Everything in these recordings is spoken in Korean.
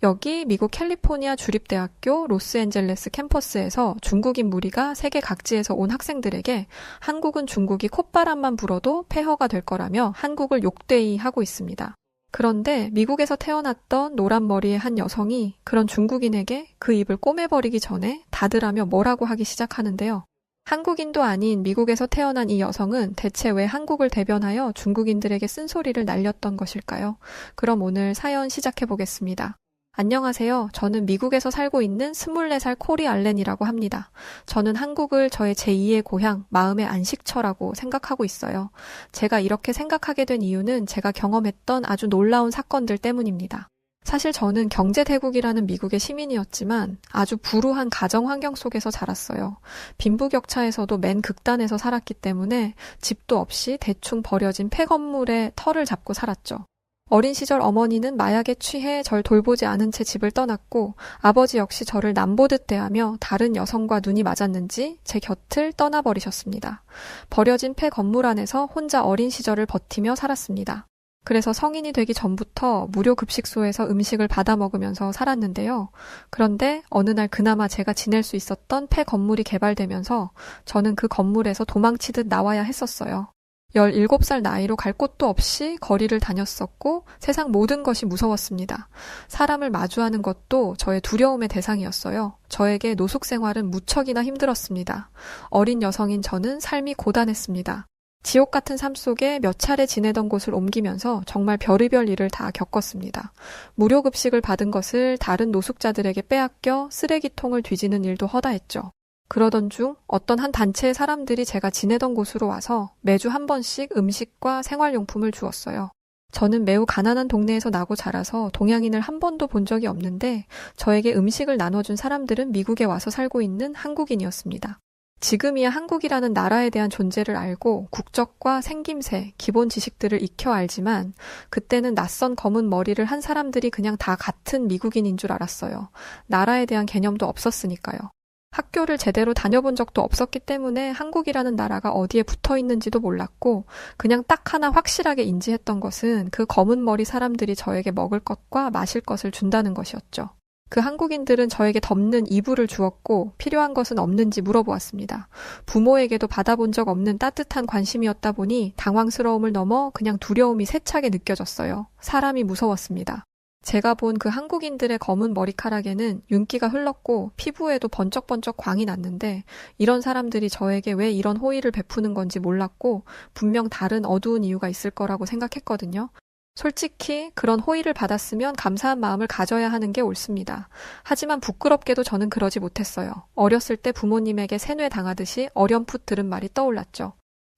여기 미국 캘리포니아 주립대학교 로스앤젤레스 캠퍼스에서 중국인 무리가 세계 각지에서 온 학생들에게 한국은 중국이 콧바람만 불어도 폐허가 될 거라며 한국을 욕되이 하고 있습니다. 그런데 미국에서 태어났던 노란 머리의 한 여성이 그런 중국인에게 그 입을 꼬매버리기 전에 닫으라며 뭐라고 하기 시작하는데요. 한국인도 아닌 미국에서 태어난 이 여성은 대체 왜 한국을 대변하여 중국인들에게 쓴소리를 날렸던 것일까요? 그럼 오늘 사연 시작해 보겠습니다. 안녕하세요. 저는 미국에서 살고 있는 24살 코리 알렌이라고 합니다. 저는 한국을 저의 제2의 고향, 마음의 안식처라고 생각하고 있어요. 제가 이렇게 생각하게 된 이유는 제가 경험했던 아주 놀라운 사건들 때문입니다. 사실 저는 경제대국이라는 미국의 시민이었지만 아주 불우한 가정 환경 속에서 자랐어요. 빈부격차에서도 맨 극단에서 살았기 때문에 집도 없이 대충 버려진 폐건물에 터를 잡고 살았죠. 어린 시절 어머니는 마약에 취해 절 돌보지 않은 채 집을 떠났고 아버지 역시 저를 남보듯 대하며 다른 여성과 눈이 맞았는지 제 곁을 떠나버리셨습니다. 버려진 폐건물 안에서 혼자 어린 시절을 버티며 살았습니다. 그래서 성인이 되기 전부터 무료 급식소에서 음식을 받아 먹으면서 살았는데요. 그런데 어느 날 그나마 제가 지낼 수 있었던 폐건물이 개발되면서 저는 그 건물에서 도망치듯 나와야 했었어요. 17살 나이로 갈 곳도 없이 거리를 다녔었고 세상 모든 것이 무서웠습니다. 사람을 마주하는 것도 저의 두려움의 대상이었어요. 저에게 노숙 생활은 무척이나 힘들었습니다. 어린 여성인 저는 삶이 고단했습니다. 지옥 같은 삶 속에 몇 차례 지내던 곳을 옮기면서 정말 별의별 일을 다 겪었습니다. 무료 급식을 받은 것을 다른 노숙자들에게 빼앗겨 쓰레기통을 뒤지는 일도 허다했죠. 그러던 중 어떤 한 단체의 사람들이 제가 지내던 곳으로 와서 매주 한 번씩 음식과 생활용품을 주었어요. 저는 매우 가난한 동네에서 나고 자라서 동양인을 한 번도 본 적이 없는데 저에게 음식을 나눠준 사람들은 미국에 와서 살고 있는 한국인이었습니다. 지금이야 한국이라는 나라에 대한 존재를 알고 국적과 생김새, 기본 지식들을 익혀 알지만 그때는 낯선 검은 머리를 한 사람들이 그냥 다 같은 미국인인 줄 알았어요. 나라에 대한 개념도 없었으니까요. 학교를 제대로 다녀본 적도 없었기 때문에 한국이라는 나라가 어디에 붙어 있는지도 몰랐고 그냥 딱 하나 확실하게 인지했던 것은 그 검은 머리 사람들이 저에게 먹을 것과 마실 것을 준다는 것이었죠. 그 한국인들은 저에게 덮는 이불을 주었고 필요한 것은 없는지 물어보았습니다. 부모에게도 받아본 적 없는 따뜻한 관심이었다 보니 당황스러움을 넘어 그냥 두려움이 세차게 느껴졌어요. 사람이 무서웠습니다. 제가 본 그 한국인들의 검은 머리카락에는 윤기가 흘렀고 피부에도 번쩍번쩍 광이 났는데 이런 사람들이 저에게 왜 이런 호의를 베푸는 건지 몰랐고 분명 다른 어두운 이유가 있을 거라고 생각했거든요. 솔직히 그런 호의를 받았으면 감사한 마음을 가져야 하는 게 옳습니다. 하지만 부끄럽게도 저는 그러지 못했어요. 어렸을 때 부모님에게 세뇌 당하듯이 어렴풋 들은 말이 떠올랐죠.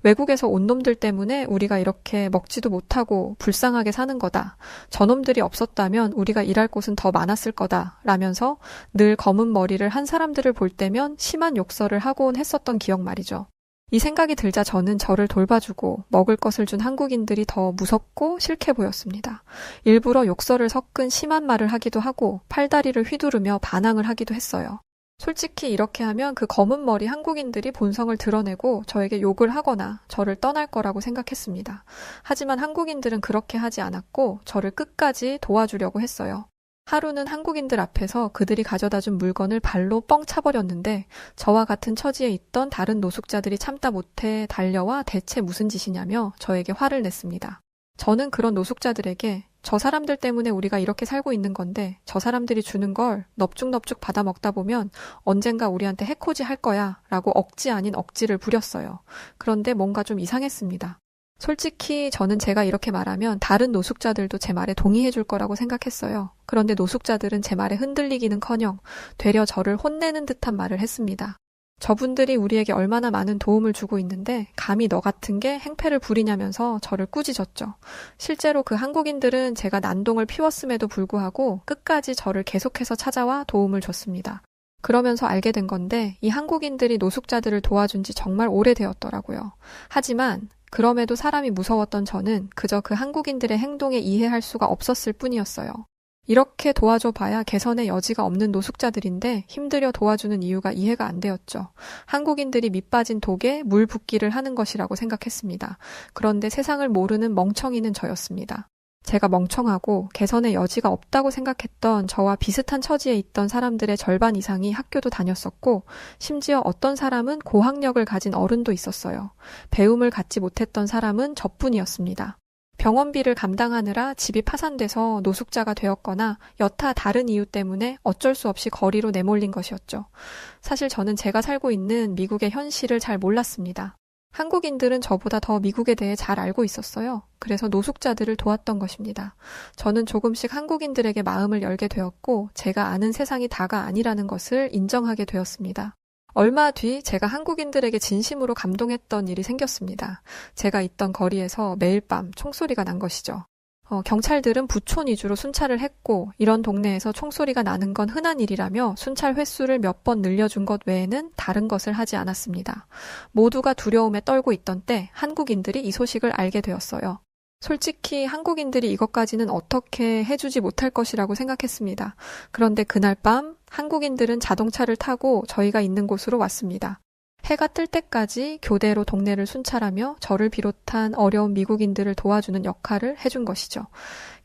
외국에서 온 놈들 때문에 우리가 이렇게 먹지도 못하고 불쌍하게 사는 거다. 저놈들이 없었다면 우리가 일할 곳은 더 많았을 거다. 라면서 늘 검은 머리를 한 사람들을 볼 때면 심한 욕설을 하곤 했었던 기억 말이죠. 이 생각이 들자 저는 저를 돌봐주고 먹을 것을 준 한국인들이 더 무섭고 싫게 보였습니다. 일부러 욕설을 섞은 심한 말을 하기도 하고 팔다리를 휘두르며 반항을 하기도 했어요. 솔직히 이렇게 하면 그 검은 머리 한국인들이 본성을 드러내고 저에게 욕을 하거나 저를 떠날 거라고 생각했습니다. 하지만 한국인들은 그렇게 하지 않았고 저를 끝까지 도와주려고 했어요. 하루는 한국인들 앞에서 그들이 가져다준 물건을 발로 뻥 차버렸는데 저와 같은 처지에 있던 다른 노숙자들이 참다 못해 달려와 대체 무슨 짓이냐며 저에게 화를 냈습니다. 저는 그런 노숙자들에게 저 사람들 때문에 우리가 이렇게 살고 있는 건데 저 사람들이 주는 걸 넙죽넙죽 받아 먹다 보면 언젠가 우리한테 해코지 할 거야 라고 억지 아닌 억지를 부렸어요. 그런데 뭔가 좀 이상했습니다. 솔직히 저는 제가 이렇게 말하면 다른 노숙자들도 제 말에 동의해 줄 거라고 생각했어요. 그런데 노숙자들은 제 말에 흔들리기는커녕 되려 저를 혼내는 듯한 말을 했습니다. 저분들이 우리에게 얼마나 많은 도움을 주고 있는데 감히 너 같은 게 행패를 부리냐면서 저를 꾸짖었죠. 실제로 그 한국인들은 제가 난동을 피웠음에도 불구하고 끝까지 저를 계속해서 찾아와 도움을 줬습니다. 그러면서 알게 된 건데 이 한국인들이 노숙자들을 도와준 지 정말 오래되었더라고요. 하지만 그럼에도 사람이 무서웠던 저는 그저 그 한국인들의 행동에 이해할 수가 없었을 뿐이었어요. 이렇게 도와줘 봐야 개선의 여지가 없는 노숙자들인데 힘들여 도와주는 이유가 이해가 안 되었죠. 한국인들이 밑빠진 독에 물 붓기를 하는 것이라고 생각했습니다. 그런데 세상을 모르는 멍청이는 저였습니다. 제가 멍청하고 개선의 여지가 없다고 생각했던 저와 비슷한 처지에 있던 사람들의 절반 이상이 학교도 다녔었고, 심지어 어떤 사람은 고학력을 가진 어른도 있었어요. 배움을 갖지 못했던 사람은 저뿐이었습니다. 병원비를 감당하느라 집이 파산돼서 노숙자가 되었거나 여타 다른 이유 때문에 어쩔 수 없이 거리로 내몰린 것이었죠. 사실 저는 제가 살고 있는 미국의 현실을 잘 몰랐습니다. 한국인들은 저보다 더 미국에 대해 잘 알고 있었어요. 그래서 노숙자들을 도왔던 것입니다. 저는 조금씩 한국인들에게 마음을 열게 되었고, 제가 아는 세상이 다가 아니라는 것을 인정하게 되었습니다. 얼마 뒤 제가 한국인들에게 진심으로 감동했던 일이 생겼습니다. 제가 있던 거리에서 매일 밤 총소리가 난 것이죠. 경찰들은 부촌 위주로 순찰을 했고, 이런 동네에서 총소리가 나는 건 흔한 일이라며 순찰 횟수를 몇 번 늘려준 것 외에는 다른 것을 하지 않았습니다. 모두가 두려움에 떨고 있던 때 한국인들이 이 소식을 알게 되었어요. 솔직히 한국인들이 이것까지는 어떻게 해주지 못할 것이라고 생각했습니다. 그런데 그날 밤 한국인들은 자동차를 타고 저희가 있는 곳으로 왔습니다. 해가 뜰 때까지 교대로 동네를 순찰하며 저를 비롯한 어려운 미국인들을 도와주는 역할을 해준 것이죠.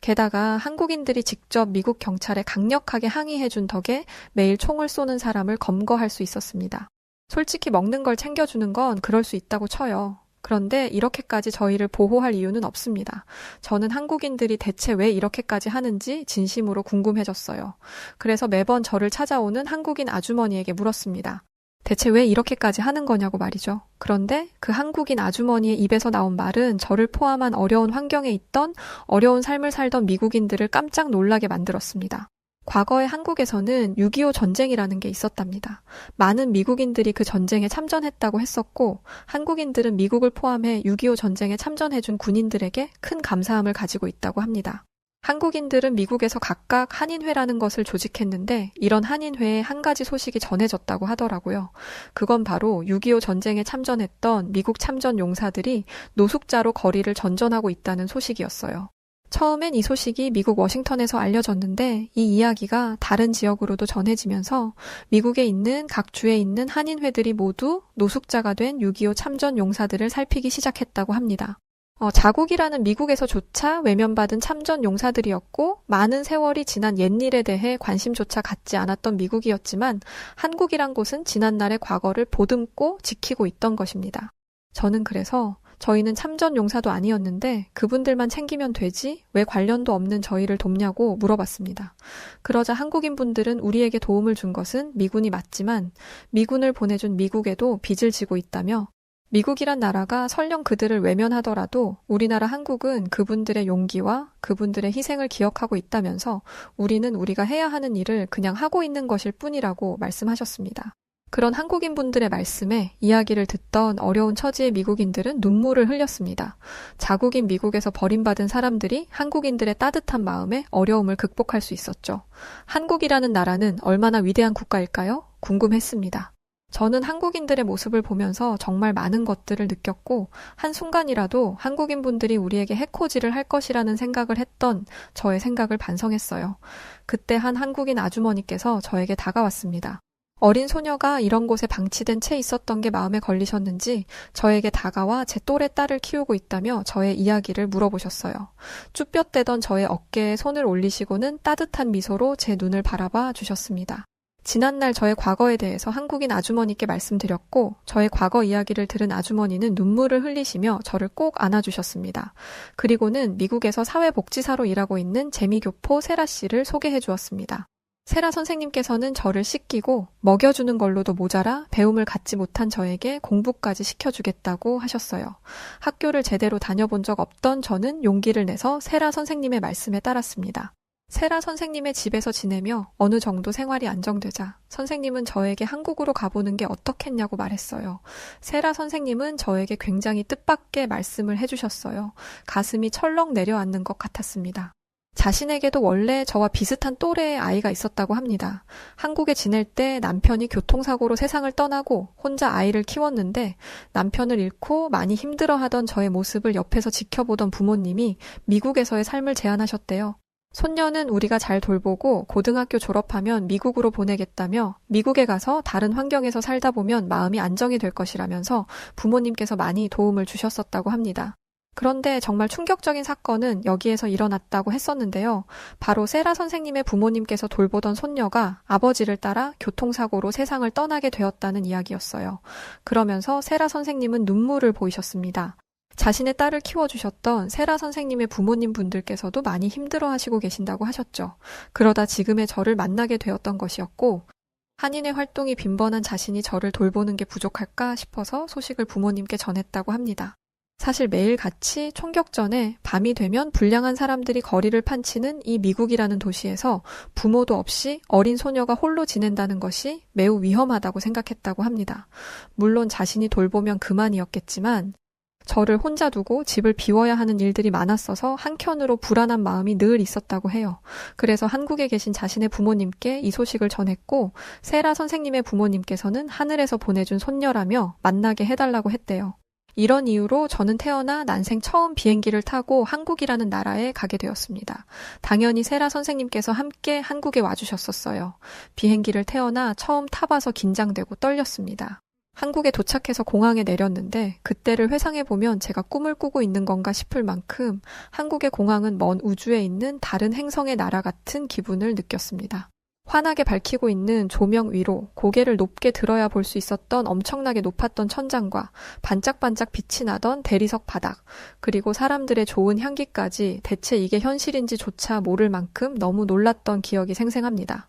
게다가 한국인들이 직접 미국 경찰에 강력하게 항의해준 덕에 매일 총을 쏘는 사람을 검거할 수 있었습니다. 솔직히 먹는 걸 챙겨주는 건 그럴 수 있다고 쳐요. 그런데 이렇게까지 저희를 보호할 이유는 없습니다. 저는 한국인들이 대체 왜 이렇게까지 하는지 진심으로 궁금해졌어요. 그래서 매번 저를 찾아오는 한국인 아주머니에게 물었습니다. 대체 왜 이렇게까지 하는 거냐고 말이죠. 그런데 그 한국인 아주머니의 입에서 나온 말은 저를 포함한 어려운 환경에 있던 어려운 삶을 살던 미국인들을 깜짝 놀라게 만들었습니다. 과거에 한국에서는 6.25 전쟁이라는 게 있었답니다. 많은 미국인들이 그 전쟁에 참전했다고 했었고, 한국인들은 미국을 포함해 6.25 전쟁에 참전해준 군인들에게 큰 감사함을 가지고 있다고 합니다. 한국인들은 미국에서 각각 한인회라는 것을 조직했는데, 이런 한인회에 한 가지 소식이 전해졌다고 하더라고요. 그건 바로 6.25 전쟁에 참전했던 미국 참전 용사들이 노숙자로 거리를 전전하고 있다는 소식이었어요. 처음엔 이 소식이 미국 워싱턴에서 알려졌는데, 이 이야기가 다른 지역으로도 전해지면서 미국에 있는 각 주에 있는 한인회들이 모두 노숙자가 된 6.25 참전 용사들을 살피기 시작했다고 합니다. 자국이라는 미국에서조차 외면받은 참전 용사들이었고, 많은 세월이 지난 옛일에 대해 관심조차 갖지 않았던 미국이었지만, 한국이란 곳은 지난날의 과거를 보듬고 지키고 있던 것입니다. 저는 그래서 저희는 참전 용사도 아니었는데 그분들만 챙기면 되지 왜 관련도 없는 저희를 돕냐고 물어봤습니다. 그러자 한국인 분들은 우리에게 도움을 준 것은 미군이 맞지만 미군을 보내준 미국에도 빚을 지고 있다며, 미국이란 나라가 설령 그들을 외면하더라도 우리나라 한국은 그분들의 용기와 그분들의 희생을 기억하고 있다면서 우리는 우리가 해야 하는 일을 그냥 하고 있는 것일 뿐이라고 말씀하셨습니다. 그런 한국인 분들의 말씀에 이야기를 듣던 어려운 처지의 미국인들은 눈물을 흘렸습니다. 자국인 미국에서 버림받은 사람들이 한국인들의 따뜻한 마음에 어려움을 극복할 수 있었죠. 한국이라는 나라는 얼마나 위대한 국가일까요? 궁금했습니다. 저는 한국인들의 모습을 보면서 정말 많은 것들을 느꼈고, 한순간이라도 한국인 분들이 우리에게 해코지를 할 것이라는 생각을 했던 저의 생각을 반성했어요. 그때 한 한국인 아주머니께서 저에게 다가왔습니다. 어린 소녀가 이런 곳에 방치된 채 있었던 게 마음에 걸리셨는지 저에게 다가와 제 또래 딸을 키우고 있다며 저의 이야기를 물어보셨어요. 쭈뼛대던 저의 어깨에 손을 올리시고는 따뜻한 미소로 제 눈을 바라봐 주셨습니다. 지난날 저의 과거에 대해서 한국인 아주머니께 말씀드렸고, 저의 과거 이야기를 들은 아주머니는 눈물을 흘리시며 저를 꼭 안아주셨습니다. 그리고는 미국에서 사회복지사로 일하고 있는 재미교포 세라 씨를 소개해 주었습니다. 세라 선생님께서는 저를 씻기고 먹여주는 걸로도 모자라 배움을 갖지 못한 저에게 공부까지 시켜주겠다고 하셨어요. 학교를 제대로 다녀본 적 없던 저는 용기를 내서 세라 선생님의 말씀에 따랐습니다. 세라 선생님의 집에서 지내며 어느 정도 생활이 안정되자 선생님은 저에게 한국으로 가보는 게 어떻겠냐고 말했어요. 세라 선생님은 저에게 굉장히 뜻밖의 말씀을 해주셨어요. 가슴이 철렁 내려앉는 것 같았습니다. 자신에게도 원래 저와 비슷한 또래의 아이가 있었다고 합니다. 한국에 지낼 때 남편이 교통사고로 세상을 떠나고 혼자 아이를 키웠는데, 남편을 잃고 많이 힘들어하던 저의 모습을 옆에서 지켜보던 부모님이 미국에서의 삶을 제안하셨대요. 손녀는 우리가 잘 돌보고 고등학교 졸업하면 미국으로 보내겠다며, 미국에 가서 다른 환경에서 살다 보면 마음이 안정이 될 것이라면서 부모님께서 많이 도움을 주셨었다고 합니다. 그런데 정말 충격적인 사건은 여기에서 일어났다고 했었는데요. 바로 세라 선생님의 부모님께서 돌보던 손녀가 아버지를 따라 교통사고로 세상을 떠나게 되었다는 이야기였어요. 그러면서 세라 선생님은 눈물을 보이셨습니다. 자신의 딸을 키워주셨던 세라 선생님의 부모님 분들께서도 많이 힘들어하시고 계신다고 하셨죠. 그러다 지금의 저를 만나게 되었던 것이었고, 한인의 활동이 빈번한 자신이 저를 돌보는 게 부족할까 싶어서 소식을 부모님께 전했다고 합니다. 사실 매일같이 총격 전에 밤이 되면 불량한 사람들이 거리를 판치는 이 미국이라는 도시에서 부모도 없이 어린 소녀가 홀로 지낸다는 것이 매우 위험하다고 생각했다고 합니다. 물론 자신이 돌보면 그만이었겠지만 저를 혼자 두고 집을 비워야 하는 일들이 많았어서 한켠으로 불안한 마음이 늘 있었다고 해요. 그래서 한국에 계신 자신의 부모님께 이 소식을 전했고 세라 선생님의 부모님께서는 하늘에서 보내준 손녀라며 만나게 해달라고 했대요. 이런 이유로 저는 태어나 난생 처음 비행기를 타고 한국이라는 나라에 가게 되었습니다. 당연히 세라 선생님께서 함께 한국에 와주셨었어요. 비행기를 태어나 처음 타봐서 긴장되고 떨렸습니다. 한국에 도착해서 공항에 내렸는데 그때를 회상해보면 제가 꿈을 꾸고 있는 건가 싶을 만큼 한국의 공항은 먼 우주에 있는 다른 행성의 나라 같은 기분을 느꼈습니다. 환하게 밝히고 있는 조명 위로 고개를 높게 들어야 볼 수 있었던 엄청나게 높았던 천장과 반짝반짝 빛이 나던 대리석 바닥, 그리고 사람들의 좋은 향기까지 대체 이게 현실인지조차 모를 만큼 너무 놀랐던 기억이 생생합니다.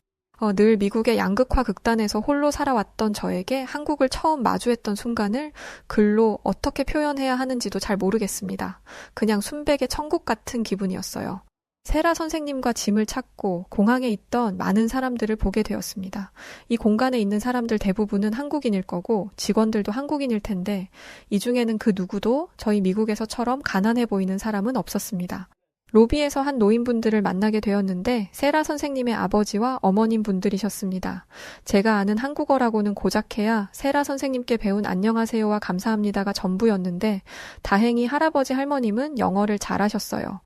늘 미국의 양극화 극단에서 홀로 살아왔던 저에게 한국을 처음 마주했던 순간을 글로 어떻게 표현해야 하는지도 잘 모르겠습니다. 그냥 순백의 천국 같은 기분이었어요. 세라 선생님과 짐을 찾고 공항에 있던 많은 사람들을 보게 되었습니다. 이 공간에 있는 사람들 대부분은 한국인일 거고 직원들도 한국인일 텐데 이 중에는 그 누구도 저희 미국에서처럼 가난해 보이는 사람은 없었습니다. 로비에서 한 노인분들을 만나게 되었는데 세라 선생님의 아버지와 어머님 분들이셨습니다. 제가 아는 한국어라고는 고작해야 세라 선생님께 배운 안녕하세요와 감사합니다가 전부였는데 다행히 할아버지 할머님은 영어를 잘하셨어요.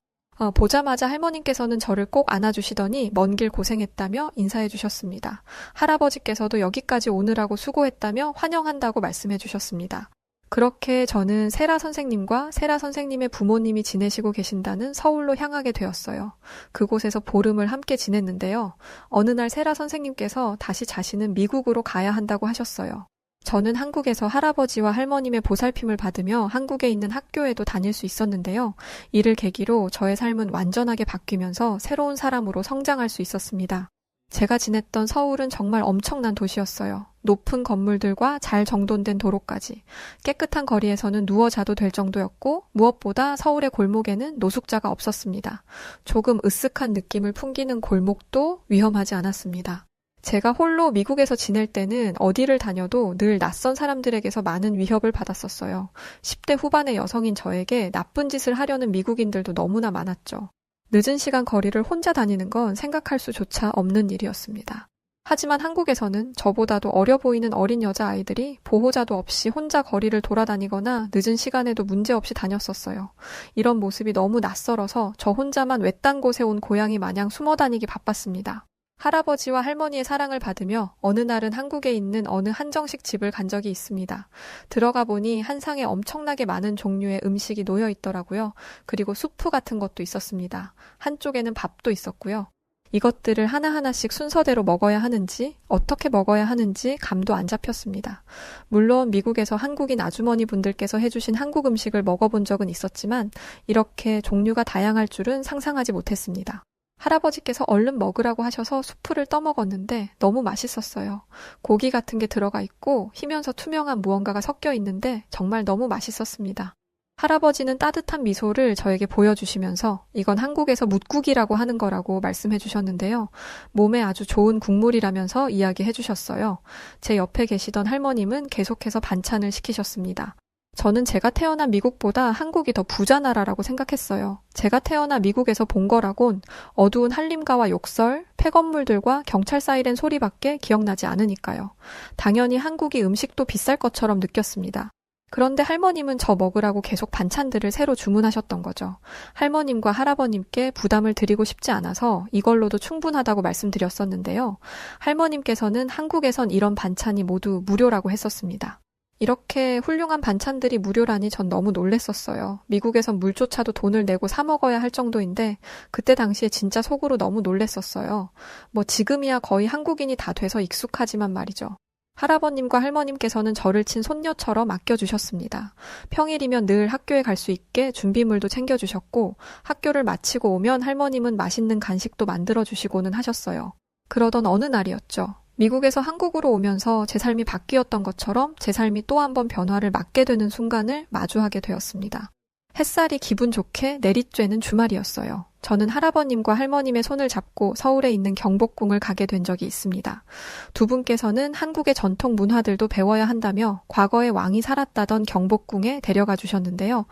보자마자 할머님께서는 저를 꼭 안아주시더니 먼 길 고생했다며 인사해 주셨습니다. 할아버지께서도 여기까지 오느라고 수고했다며 환영한다고 말씀해 주셨습니다. 그렇게 저는 세라 선생님과 세라 선생님의 부모님이 지내시고 계신다는 서울로 향하게 되었어요. 그곳에서 보름을 함께 지냈는데요. 어느 날 세라 선생님께서 다시 자신은 미국으로 가야 한다고 하셨어요. 저는 한국에서 할아버지와 할머님의 보살핌을 받으며 한국에 있는 학교에도 다닐 수 있었는데요. 이를 계기로 저의 삶은 완전하게 바뀌면서 새로운 사람으로 성장할 수 있었습니다. 제가 지냈던 서울은 정말 엄청난 도시였어요. 높은 건물들과 잘 정돈된 도로까지. 깨끗한 거리에서는 누워 자도 될 정도였고 무엇보다 서울의 골목에는 노숙자가 없었습니다. 조금 으쓱한 느낌을 풍기는 골목도 위험하지 않았습니다. 제가 홀로 미국에서 지낼 때는 어디를 다녀도 늘 낯선 사람들에게서 많은 위협을 받았었어요. 10대 후반의 여성인 저에게 나쁜 짓을 하려는 미국인들도 너무나 많았죠. 늦은 시간 거리를 혼자 다니는 건 생각할 수조차 없는 일이었습니다. 하지만 한국에서는 저보다도 어려 보이는 어린 여자아이들이 보호자도 없이 혼자 거리를 돌아다니거나 늦은 시간에도 문제없이 다녔었어요. 이런 모습이 너무 낯설어서 저 혼자만 외딴 곳에 온 고양이 마냥 숨어 다니기 바빴습니다. 할아버지와 할머니의 사랑을 받으며 어느 날은 한국에 있는 어느 한정식 집을 간 적이 있습니다. 들어가 보니 한 상에 엄청나게 많은 종류의 음식이 놓여 있더라고요. 그리고 수프 같은 것도 있었습니다. 한쪽에는 밥도 있었고요. 이것들을 하나하나씩 순서대로 먹어야 하는지, 어떻게 먹어야 하는지 감도 안 잡혔습니다. 물론 미국에서 한국인 아주머니 분들께서 해주신 한국 음식을 먹어본 적은 있었지만 이렇게 종류가 다양할 줄은 상상하지 못했습니다. 할아버지께서 얼른 먹으라고 하셔서 수프를 떠먹었는데 너무 맛있었어요. 고기 같은 게 들어가 있고 희면서 투명한 무언가가 섞여 있는데 정말 너무 맛있었습니다. 할아버지는 따뜻한 미소를 저에게 보여주시면서 이건 한국에서 뭇국이라고 하는 거라고 말씀해 주셨는데요. 몸에 아주 좋은 국물이라면서 이야기해 주셨어요. 제 옆에 계시던 할머님은 계속해서 반찬을 시키셨습니다. 저는 제가 태어난 미국보다 한국이 더 부자 나라라고 생각했어요. 제가 태어나 미국에서 본 거라곤 어두운 한림가와 욕설, 폐건물들과 경찰 사이렌 소리밖에 기억나지 않으니까요. 당연히 한국이 음식도 비쌀 것처럼 느꼈습니다. 그런데 할머님은 저 먹으라고 계속 반찬들을 새로 주문하셨던 거죠. 할머님과 할아버님께 부담을 드리고 싶지 않아서 이걸로도 충분하다고 말씀드렸었는데요. 할머님께서는 한국에선 이런 반찬이 모두 무료라고 했었습니다. 이렇게 훌륭한 반찬들이 무료라니 전 너무 놀랬었어요. 미국에선 물조차도 돈을 내고 사 먹어야 할 정도인데 그때 당시에 진짜 속으로 너무 놀랬었어요. 뭐 지금이야 거의 한국인이 다 돼서 익숙하지만 말이죠. 할아버님과 할머님께서는 저를 친 손녀처럼 아껴주셨습니다. 평일이면 늘 학교에 갈 수 있게 준비물도 챙겨주셨고 학교를 마치고 오면 할머님은 맛있는 간식도 만들어주시고는 하셨어요. 그러던 어느 날이었죠. 미국에서 한국으로 오면서 제 삶이 바뀌었던 것처럼 제 삶이 또 한 번 변화를 맞게 되는 순간을 마주하게 되었습니다. 햇살이 기분 좋게 내리쬐는 주말이었어요. 저는 할아버님과 할머님의 손을 잡고 서울에 있는 경복궁을 가게 된 적이 있습니다. 두 분께서는 한국의 전통 문화들도 배워야 한다며 과거의 왕이 살았다던 경복궁에 데려가 주셨는데요.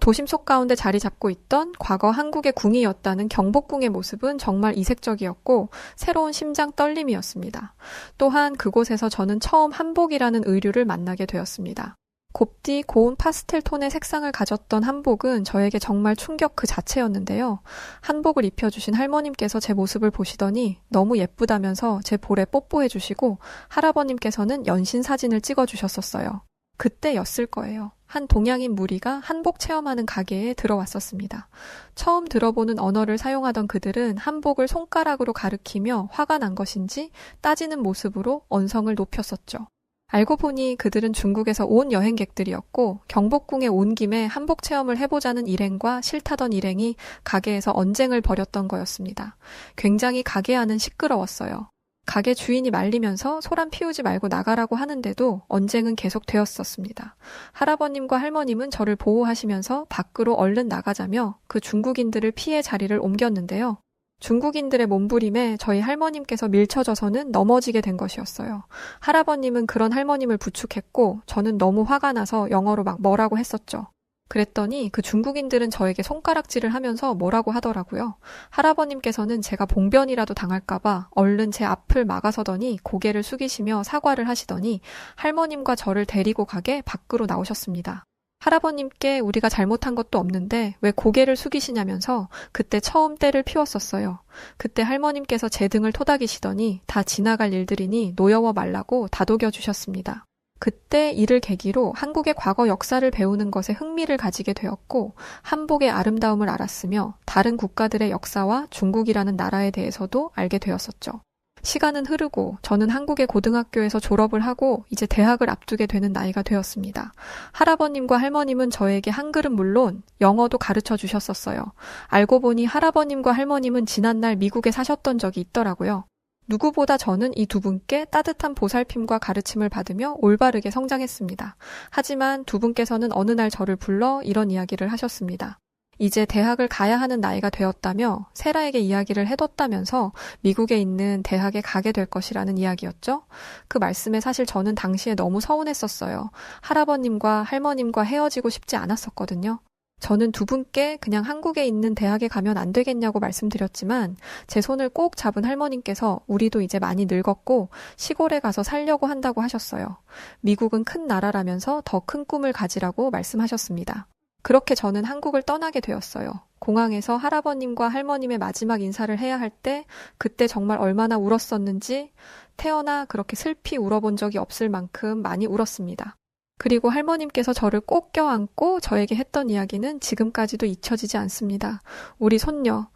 도심 속 가운데 자리 잡고 있던 과거 한국의 궁이었다는 경복궁의 모습은 정말 이색적이었고 새로운 심장 떨림이었습니다. 또한 그곳에서 저는 처음 한복이라는 의류를 만나게 되었습니다. 곱디 고운 파스텔 톤의 색상을 가졌던 한복은 저에게 정말 충격 그 자체였는데요. 한복을 입혀주신 할머님께서 제 모습을 보시더니 너무 예쁘다면서 제 볼에 뽀뽀해 주시고 할아버님께서는 연신 사진을 찍어 주셨었어요. 그때였을 거예요. 한 동양인 무리가 한복 체험하는 가게에 들어왔었습니다. 처음 들어보는 언어를 사용하던 그들은 한복을 손가락으로 가리키며 화가 난 것인지 따지는 모습으로 언성을 높였었죠. 알고 보니 그들은 중국에서 온 여행객들이었고 경복궁에 온 김에 한복 체험을 해보자는 일행과 싫다던 일행이 가게에서 언쟁을 벌였던 거였습니다. 굉장히 가게 안은 시끄러웠어요. 가게 주인이 말리면서 소란 피우지 말고 나가라고 하는데도 언쟁은 계속되었었습니다. 할아버님과 할머님은 저를 보호하시면서 밖으로 얼른 나가자며 그 중국인들을 피해 자리를 옮겼는데요. 중국인들의 몸부림에 저희 할머님께서 밀쳐져서는 넘어지게 된 것이었어요. 할아버님은 그런 할머님을 부축했고 저는 너무 화가 나서 영어로 막 뭐라고 했었죠. 그랬더니 그 중국인들은 저에게 손가락질을 하면서 뭐라고 하더라고요. 할아버님께서는 제가 봉변이라도 당할까봐 얼른 제 앞을 막아서더니 고개를 숙이시며 사과를 하시더니 할머님과 저를 데리고 가게 밖으로 나오셨습니다. 할아버님께 우리가 잘못한 것도 없는데 왜 고개를 숙이시냐면서 그때 처음 때를 피웠었어요. 그때 할머님께서 제 등을 토닥이시더니 다 지나갈 일들이니 노여워 말라고 다독여 주셨습니다. 그때 이를 계기로 한국의 과거 역사를 배우는 것에 흥미를 가지게 되었고 한복의 아름다움을 알았으며 다른 국가들의 역사와 중국이라는 나라에 대해서도 알게 되었었죠. 시간은 흐르고 저는 한국의 고등학교에서 졸업을 하고 이제 대학을 앞두게 되는 나이가 되었습니다. 할아버님과 할머님은 저에게 한글은 물론 영어도 가르쳐 주셨었어요. 알고 보니 할아버님과 할머님은 지난날 미국에 사셨던 적이 있더라고요. 누구보다 저는 이 두 분께 따뜻한 보살핌과 가르침을 받으며 올바르게 성장했습니다. 하지만 두 분께서는 어느 날 저를 불러 이런 이야기를 하셨습니다. 이제 대학을 가야 하는 나이가 되었다며 세라에게 이야기를 해뒀다면서 미국에 있는 대학에 가게 될 것이라는 이야기였죠. 그 말씀에 사실 저는 당시에 너무 서운했었어요. 할아버님과 할머님과 헤어지고 싶지 않았었거든요. 저는 두 분께 그냥 한국에 있는 대학에 가면 안 되겠냐고 말씀드렸지만 제 손을 꼭 잡은 할머님께서 우리도 이제 많이 늙었고 시골에 가서 살려고 한다고 하셨어요. 미국은 큰 나라라면서 더 큰 꿈을 가지라고 말씀하셨습니다. 그렇게 저는 한국을 떠나게 되었어요. 공항에서 할아버님과 할머님의 마지막 인사를 해야 할 때 그때 정말 얼마나 울었었는지 태어나 그렇게 슬피 울어본 적이 없을 만큼 많이 울었습니다. 그리고 할머님께서 저를 꼭 껴안고 저에게 했던 이야기는 지금까지도 잊혀지지 않습니다. 우리 손녀,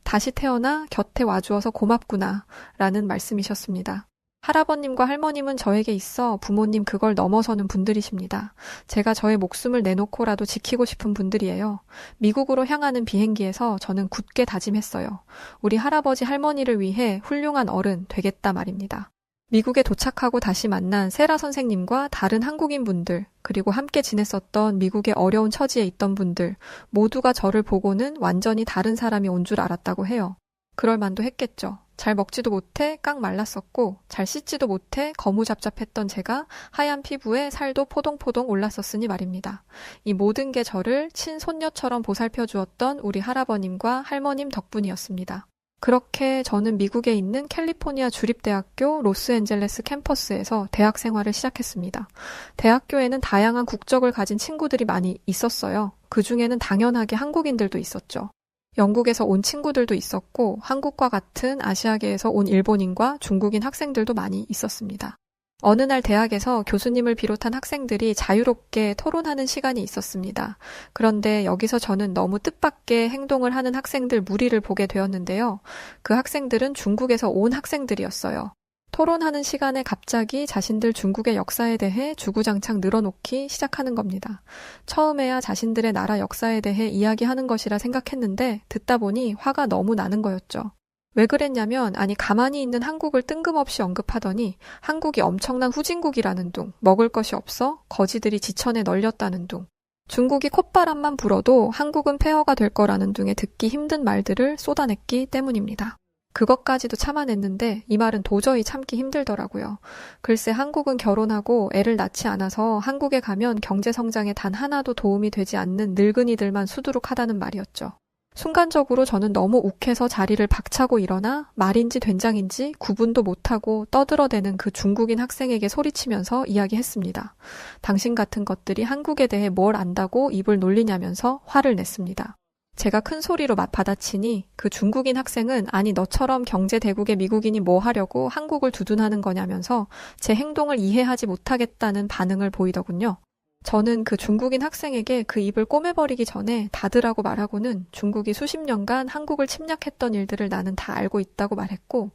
다시 태어나 곁에 와주어서 고맙구나 라는 말씀이셨습니다. 할아버님과 할머님은 저에게 있어 부모님 그걸 넘어서는 분들이십니다. 제가 저의 목숨을 내놓고라도 지키고 싶은 분들이에요. 미국으로 향하는 비행기에서 저는 굳게 다짐했어요. 우리 할아버지 할머니를 위해 훌륭한 어른 되겠다 말입니다. 미국에 도착하고 다시 만난 세라 선생님과 다른 한국인 분들, 그리고 함께 지냈었던 미국의 어려운 처지에 있던 분들 모두가 저를 보고는 완전히 다른 사람이 온 줄 알았다고 해요. 그럴 만도 했겠죠. 잘 먹지도 못해 깡 말랐었고 잘 씻지도 못해 거무잡잡했던 제가 하얀 피부에 살도 포동포동 올랐었으니 말입니다. 이 모든 게 저를 친손녀처럼 보살펴 주었던 우리 할아버님과 할머님 덕분이었습니다. 그렇게 저는 미국에 있는 캘리포니아 주립대학교 로스앤젤레스 캠퍼스에서 대학 생활을 시작했습니다. 대학교에는 다양한 국적을 가진 친구들이 많이 있었어요. 그 중에는 당연하게 한국인들도 있었죠. 영국에서 온 친구들도 있었고 한국과 같은 아시아계에서 온 일본인과 중국인 학생들도 많이 있었습니다. 어느 날 대학에서 교수님을 비롯한 학생들이 자유롭게 토론하는 시간이 있었습니다. 그런데 여기서 저는 너무 뜻밖의 행동을 하는 학생들 무리를 보게 되었는데요. 그 학생들은 중국에서 온 학생들이었어요. 토론하는 시간에 갑자기 자신들 중국의 역사에 대해 주구장창 늘어놓기 시작하는 겁니다. 처음에야 자신들의 나라 역사에 대해 이야기하는 것이라 생각했는데 듣다 보니 화가 너무 나는 거였죠. 왜 그랬냐면 가만히 있는 한국을 뜬금없이 언급하더니 한국이 엄청난 후진국이라는 둥, 먹을 것이 없어 거지들이 지천에 널렸다는 둥, 중국이 콧바람만 불어도 한국은 폐허가 될 거라는 둥의 듣기 힘든 말들을 쏟아냈기 때문입니다. 그것까지도 참아냈는데 이 말은 도저히 참기 힘들더라고요. 글쎄 한국은 결혼하고 애를 낳지 않아서 한국에 가면 경제성장에 단 하나도 도움이 되지 않는 늙은이들만 수두룩하다는 말이었죠. 순간적으로 저는 너무 욱해서 자리를 박차고 일어나 말인지 된장인지 구분도 못하고 떠들어대는 그 중국인 학생에게 소리치면서 이야기했습니다. 당신 같은 것들이 한국에 대해 뭘 안다고 입을 놀리냐면서 화를 냈습니다. 제가 큰 소리로 받아치니 그 중국인 학생은 너처럼 경제대국의 미국인이 뭐 하려고 한국을 두둔하는 거냐면서 제 행동을 이해하지 못하겠다는 반응을 보이더군요. 저는 그 중국인 학생에게 그 입을 꼬매버리기 전에 닫으라고 말하고는 중국이 수십 년간 한국을 침략했던 일들을 나는 다 알고 있다고 말했고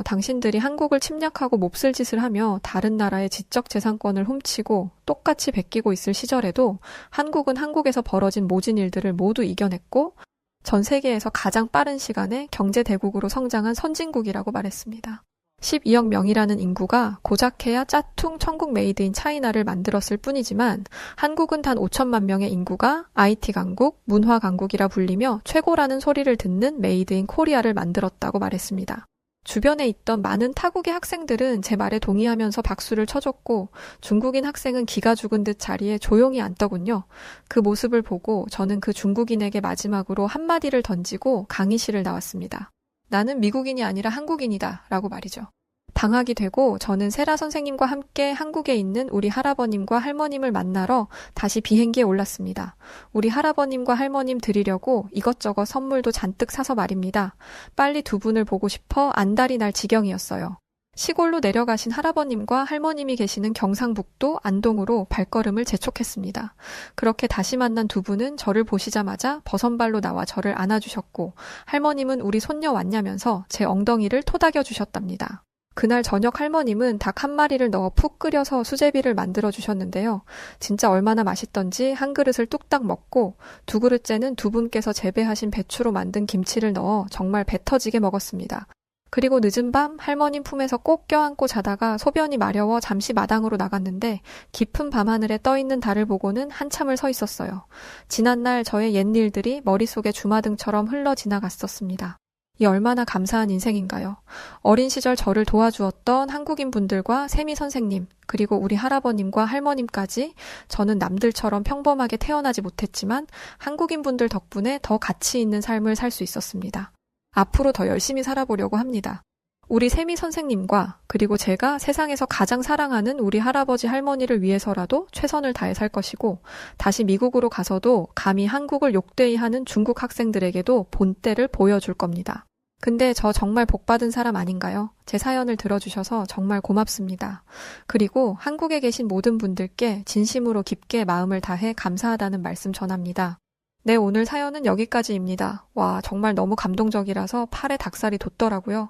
당신들이 한국을 침략하고 몹쓸 짓을 하며 다른 나라의 지적재산권을 훔치고 똑같이 베끼고 있을 시절에도 한국은 한국에서 벌어진 모진 일들을 모두 이겨냈고 전 세계에서 가장 빠른 시간에 경제대국으로 성장한 선진국이라고 말했습니다. 12억 명이라는 인구가 고작해야 짜퉁 천국 메이드 인 차이나를 만들었을 뿐이지만 한국은 단 5천만 명의 인구가 IT 강국, 문화 강국이라 불리며 최고라는 소리를 듣는 메이드 인 코리아를 만들었다고 말했습니다. 주변에 있던 많은 타국의 학생들은 제 말에 동의하면서 박수를 쳐줬고 중국인 학생은 기가 죽은 듯 자리에 조용히 앉더군요. 그 모습을 보고 저는 그 중국인에게 마지막으로 한마디를 던지고 강의실을 나왔습니다. 나는 미국인이 아니라 한국인이다 라고 말이죠. 방학이 되고 저는 세라 선생님과 함께 한국에 있는 우리 할아버님과 할머님을 만나러 다시 비행기에 올랐습니다. 우리 할아버님과 할머님 드리려고 이것저것 선물도 잔뜩 사서 말입니다. 빨리 두 분을 보고 싶어 안달이 날 지경이었어요. 시골로 내려가신 할아버님과 할머님이 계시는 경상북도 안동으로 발걸음을 재촉했습니다. 그렇게 다시 만난 두 분은 저를 보시자마자 버선발로 나와 저를 안아주셨고 할머님은 우리 손녀 왔냐면서 제 엉덩이를 토닥여 주셨답니다. 그날 저녁 할머님은 닭 한 마리를 넣어 푹 끓여서 수제비를 만들어 주셨는데요. 진짜 얼마나 맛있던지 한 그릇을 뚝딱 먹고 두 그릇째는 두 분께서 재배하신 배추로 만든 김치를 넣어 정말 배 터지게 먹었습니다. 그리고 늦은 밤 할머님 품에서 꼭 껴안고 자다가 소변이 마려워 잠시 마당으로 나갔는데 깊은 밤하늘에 떠있는 달을 보고는 한참을 서 있었어요. 지난날 저의 옛일들이 머릿속에 주마등처럼 흘러 지나갔었습니다. 이 얼마나 감사한 인생인가요? 어린 시절 저를 도와주었던 한국인 분들과 세미 선생님, 그리고 우리 할아버님과 할머님까지 저는 남들처럼 평범하게 태어나지 못했지만 한국인 분들 덕분에 더 가치 있는 삶을 살 수 있었습니다. 앞으로 더 열심히 살아보려고 합니다. 우리 세미 선생님과 그리고 제가 세상에서 가장 사랑하는 우리 할아버지 할머니를 위해서라도 최선을 다해 살 것이고 다시 미국으로 가서도 감히 한국을 욕되이 하는 중국 학생들에게도 본때를 보여줄 겁니다. 근데 저 정말 복받은 사람 아닌가요? 제 사연을 들어주셔서 정말 고맙습니다. 그리고 한국에 계신 모든 분들께 진심으로 깊게 마음을 다해 감사하다는 말씀 전합니다. 네, 오늘 사연은 여기까지입니다. 와, 정말 너무 감동적이라서 팔에 닭살이 돋더라고요.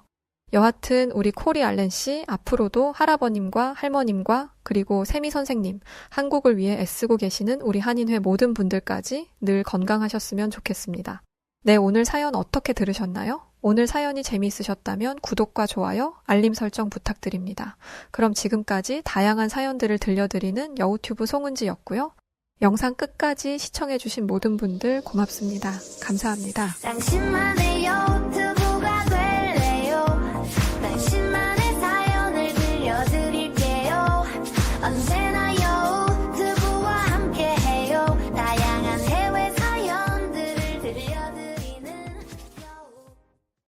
여하튼 우리 코리 알렌 씨 앞으로도 할아버님과 할머님과 그리고 세미 선생님, 한국을 위해 애쓰고 계시는 우리 한인회 모든 분들까지 늘 건강하셨으면 좋겠습니다. 네, 오늘 사연 어떻게 들으셨나요? 오늘 사연이 재미있으셨다면 구독과 좋아요, 알림 설정 부탁드립니다. 그럼 지금까지 다양한 사연들을 들려드리는 여우튜브 송은지였고요. 영상 끝까지 시청해주신 모든 분들 고맙습니다. 감사합니다.